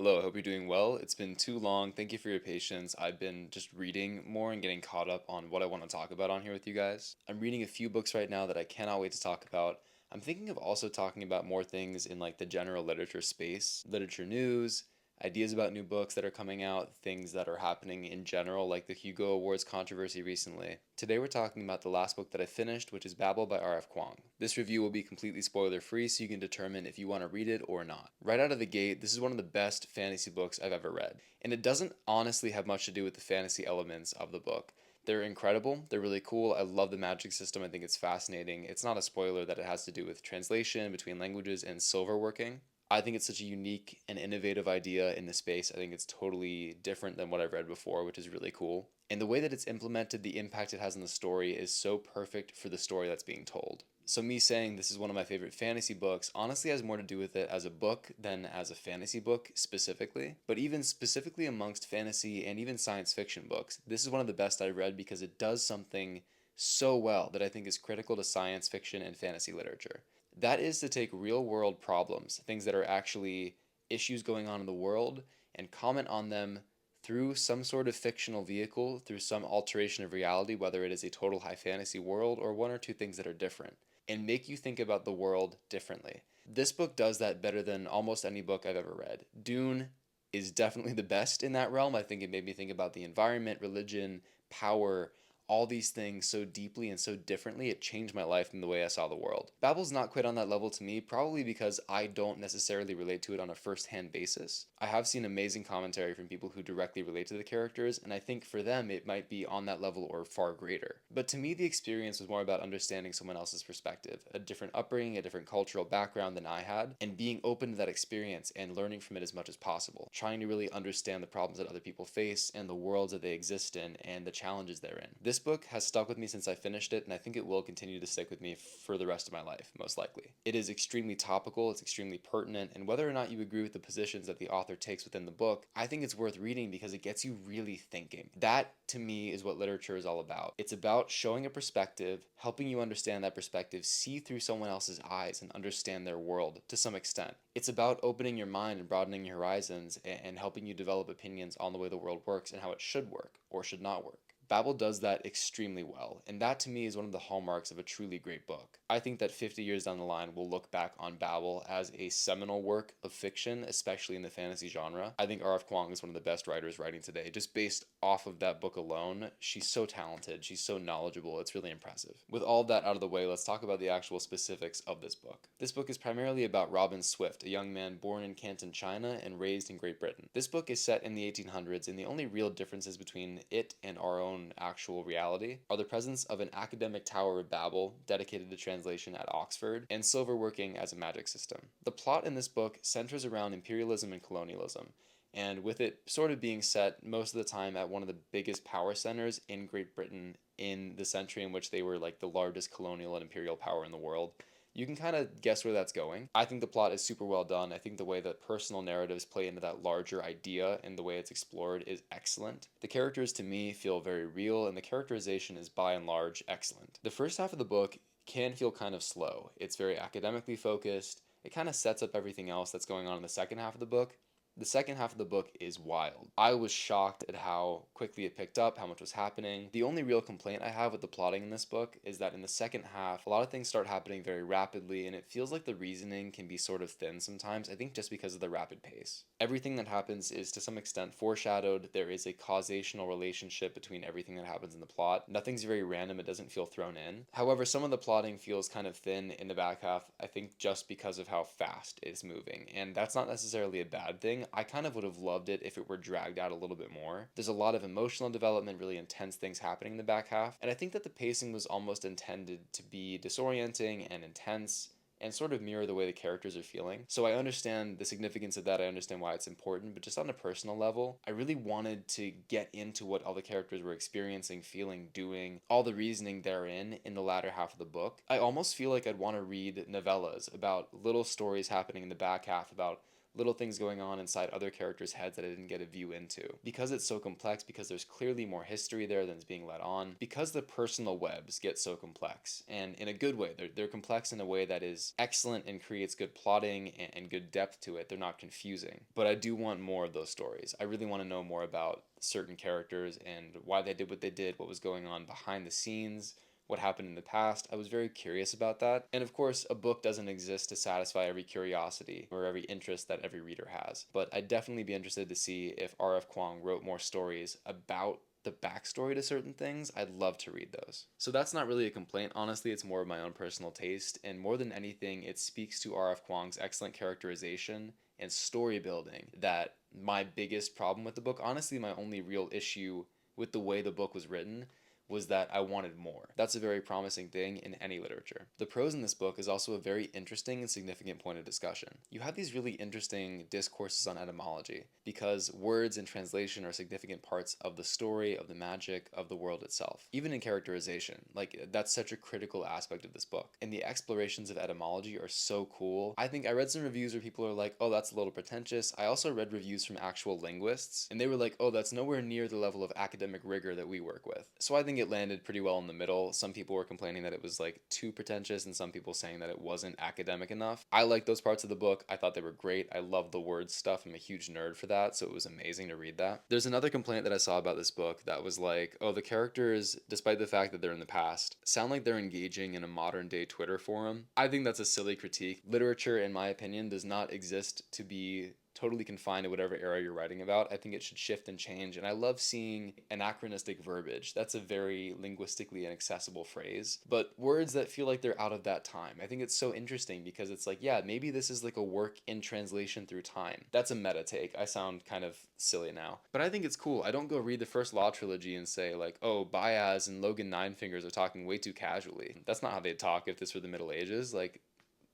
Hello, I hope you're doing well. It's been too long. Thank you for your patience. I've been just reading more and getting caught up on what I want to talk about on here with you guys. I'm reading a few books right now that I cannot wait to talk about. I'm thinking of also talking about more things in like the general literature space, literature news, ideas about new books that are coming out, things that are happening in general, like the Hugo Awards controversy recently. Today we're talking about the last book that I finished, which is Babel by R.F. Kuang. This review will be completely spoiler free, so you can determine if you want to read it or not. Right out of the gate, this is one of the best fantasy books I've ever read, and it doesn't honestly have much to do with the fantasy elements of the book. They're incredible, they're really cool, I love the magic system, I think it's fascinating. It's not a spoiler that it has to do with translation between languages and silver working. I think it's such a unique and innovative idea in the space. I think it's totally different than what I've read before, which is really cool. And the way that it's implemented, the impact it has on the story is so perfect for the story that's being told. So me saying this is one of my favorite fantasy books honestly has more to do with it as a book than as a fantasy book specifically. But even specifically amongst fantasy and even science fiction books, this is one of the best I've read because it does something so well that I think is critical to science fiction and fantasy literature. That is to take real world problems, things that are actually issues going on in the world, and comment on them through some sort of fictional vehicle, through some alteration of reality, whether it is a total high fantasy world or one or two things that are different, and make you think about the world differently. This book does that better than almost any book I've ever read. Dune is definitely the best in that realm. I think it made me think about the environment, religion, power, all these things so deeply and so differently, it changed my life and the way I saw the world. Babel's not quite on that level to me, probably because I don't necessarily relate to it on a first hand basis. I have seen amazing commentary from people who directly relate to the characters, and I think for them it might be on that level or far greater. But to me, the experience was more about understanding someone else's perspective, a different upbringing, a different cultural background than I had, and being open to that experience and learning from it as much as possible. Trying to really understand the problems that other people face and the worlds that they exist in and the challenges they're in. This book has stuck with me since I finished it, and I think it will continue to stick with me for the rest of my life, most likely. It is extremely topical, it's extremely pertinent, and whether or not you agree with the positions that the author takes within the book, I think it's worth reading because it gets you really thinking. That, to me, is what literature is all about. It's about showing a perspective, helping you understand that perspective, see through someone else's eyes, and understand their world to some extent. It's about opening your mind and broadening your horizons and helping you develop opinions on the way the world works and how it should work or should not work. Babel does that extremely well, and that to me is one of the hallmarks of a truly great book. I think that 50 years down the line, we'll look back on Babel as a seminal work of fiction, especially in the fantasy genre. I think R.F. Kuang is one of the best writers writing today, just based off of that book alone. She's so talented, she's so knowledgeable, it's really impressive. With all that out of the way, let's talk about the actual specifics of this book. This book is primarily about Robin Swift, a young man born in Canton, China, and raised in Great Britain. This book is set in the 1800s, and the only real differences between it and our own actual reality are the presence of an academic Tower of Babel dedicated to translation at Oxford and silver working as a magic system. The plot in this book centers around imperialism and colonialism, and with it sort of being set most of the time at one of the biggest power centers in Great Britain in the century in which they were like the largest colonial and imperial power in the world. You can kind of guess where that's going. I think the plot is super well done. I think the way that personal narratives play into that larger idea and the way it's explored is excellent. The characters to me feel very real, and the characterization is by and large excellent. The first half of the book can feel kind of slow. It's very academically focused. It kind of sets up everything else that's going on in the second half of the book. The second half of the book is wild. I was shocked at how quickly it picked up, how much was happening. The only real complaint I have with the plotting in this book is that in the second half, a lot of things start happening very rapidly, and it feels like the reasoning can be sort of thin sometimes, I think just because of the rapid pace. Everything that happens is to some extent foreshadowed. There is a causational relationship between everything that happens in the plot. Nothing's very random, it doesn't feel thrown in. However, some of the plotting feels kind of thin in the back half, I think just because of how fast it's moving, and that's not necessarily a bad thing. I kind of would have loved it if it were dragged out a little bit more. There's a lot of emotional development, really intense things happening in the back half, and I think that the pacing was almost intended to be disorienting and intense and sort of mirror the way the characters are feeling. So I understand the significance of that, I understand why it's important, but just on a personal level, I really wanted to get into what all the characters were experiencing, feeling, doing, all the reasoning therein in the latter half of the book. I almost feel like I'd want to read novellas about little stories happening in the back half about little things going on inside other characters' heads that I didn't get a view into. Because it's so complex, because there's clearly more history there than is being let on, because the personal webs get so complex, and in a good way, they're complex in a way that is excellent and creates good plotting and good depth to it. They're not confusing. But I do want more of those stories. I really want to know more about certain characters and why they did what they did, what was going on behind the scenes, what happened in the past. I was very curious about that. And of course, a book doesn't exist to satisfy every curiosity or every interest that every reader has. But I'd definitely be interested to see if R.F. Kuang wrote more stories about the backstory to certain things. I'd love to read those. So that's not really a complaint. Honestly, it's more of my own personal taste. And more than anything, it speaks to R.F. Kuang's excellent characterization and story building that my biggest problem with the book, honestly, my only real issue with the way the book was written, was that I wanted more. That's a very promising thing in any literature. The prose in this book is also a very interesting and significant point of discussion. You have these really interesting discourses on etymology, because words and translation are significant parts of the story, of the magic, of the world itself. Even in characterization, like, that's such a critical aspect of this book. And the explorations of etymology are so cool. I think I read some reviews where people are like, oh, that's a little pretentious. I also read reviews from actual linguists, and they were like, oh, that's nowhere near the level of academic rigor that we work with. So I think it landed pretty well in the middle. Some people were complaining that it was like too pretentious, and some people saying that it wasn't academic enough. I like those parts of the book. I thought they were great. I love the word stuff. I'm a huge nerd for that, so it was amazing to read that. There's another complaint that I saw about this book that was like, oh, the characters, despite the fact that they're in the past, sound like they're engaging in a modern day Twitter forum. I think that's a silly critique. Literature, in my opinion, does not exist to be totally confined to whatever era you're writing about. I think it should shift and change, and I love seeing anachronistic verbiage. That's a very linguistically inaccessible phrase, but words that feel like they're out of that time. I think it's so interesting because it's like, yeah, maybe this is like a work in translation through time. That's a meta take. I sound kind of silly now, but I think it's cool. I don't go read the first Law trilogy and say like, oh, Baez and Logan Ninefingers are talking way too casually. That's not how they'd talk if this were the Middle Ages. Like,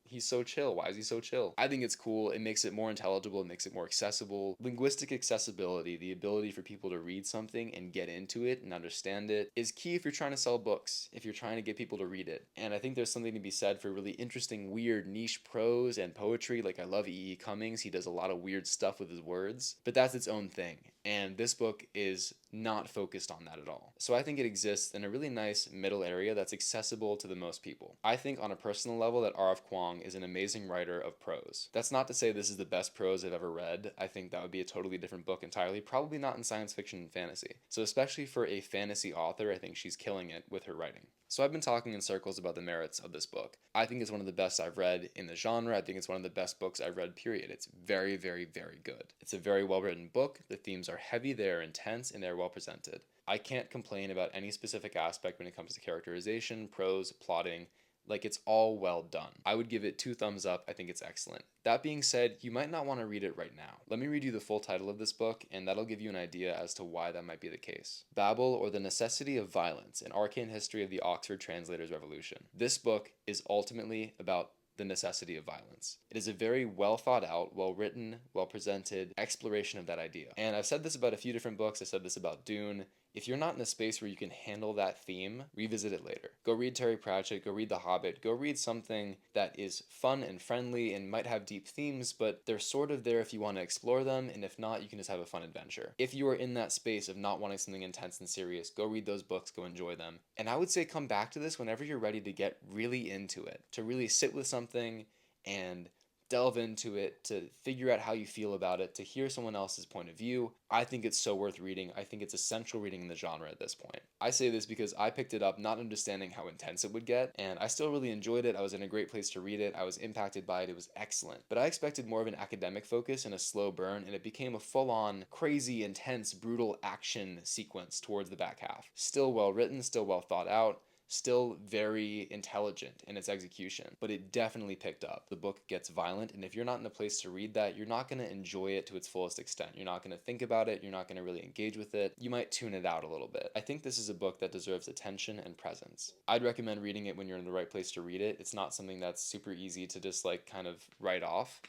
he's so chill. Why is he so chill? I think it's cool. It makes it more intelligible. It makes it more accessible. Linguistic accessibility, the ability for people to read something and get into it and understand it, is key if you're trying to sell books, if you're trying to get people to read it. And I think there's something to be said for really interesting, weird, niche prose and poetry. Like, I love E.E. Cummings. He does a lot of weird stuff with his words, but that's its own thing. And this book is not focused on that at all. So I think it exists in a really nice middle area that's accessible to the most people. I think on a personal level that R.F. Kuang is an amazing writer of prose. That's not to say this is the best prose I've ever read. I think that would be a totally different book entirely, probably not in science fiction and fantasy. So especially for a fantasy author, I think she's killing it with her writing. So I've been talking in circles about the merits of this book. I think it's one of the best I've read in the genre. I think it's one of the best books I've read, period. It's very, very, very good. It's a very well-written book. The themes are heavy, they're intense, and they're well presented. I can't complain about any specific aspect when it comes to characterization, prose, plotting. Like, it's all well done. I would give it 2 thumbs up. I think it's excellent. That being said, you might not want to read it right now. Let me read you the full title of this book, and that'll give you an idea as to why that might be the case. Babel, or the Necessity of Violence, an Arcane History of the Oxford Translators' Revolution. This book is ultimately about the necessity of violence. It is a very well thought out, well written, well presented exploration of that idea. And I've said this about a few different books. I said this about Dune. If you're not in a space where you can handle that theme, revisit it later. Go read Terry Pratchett, go read The Hobbit, go read something that is fun and friendly and might have deep themes, but they're sort of there if you want to explore them, and if not, you can just have a fun adventure. If you are in that space of not wanting something intense and serious, go read those books, go enjoy them. And I would say come back to this whenever you're ready to get really into it, to really sit with something and delve into it, to figure out how you feel about it, to hear someone else's point of view. I think it's so worth reading. I think it's essential reading in the genre at this point. I say this because I picked it up not understanding how intense it would get, and I still really enjoyed it. I was in a great place to read it. I was impacted by it. It was excellent. But I expected more of an academic focus and a slow burn, and it became a full-on, crazy, intense, brutal action sequence towards the back half. Still well written, still well thought out, still very intelligent in its execution, but it definitely picked up. The book gets violent, and if you're not in a place to read that, you're not going to enjoy it to its fullest extent. You're not going to think about it. You're not going to really engage with it. You might tune it out a little bit. I think this is a book that deserves attention and presence. I'd recommend reading it when you're in the right place to read it. It's not something that's super easy to just like kind of write off.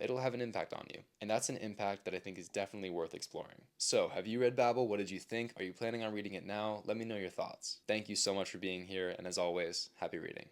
It'll have an impact on you. And that's an impact that I think is definitely worth exploring. So, have you read Babel? What did you think? Are you planning on reading it now? Let me know your thoughts. Thank you so much for being here, and as always, happy reading.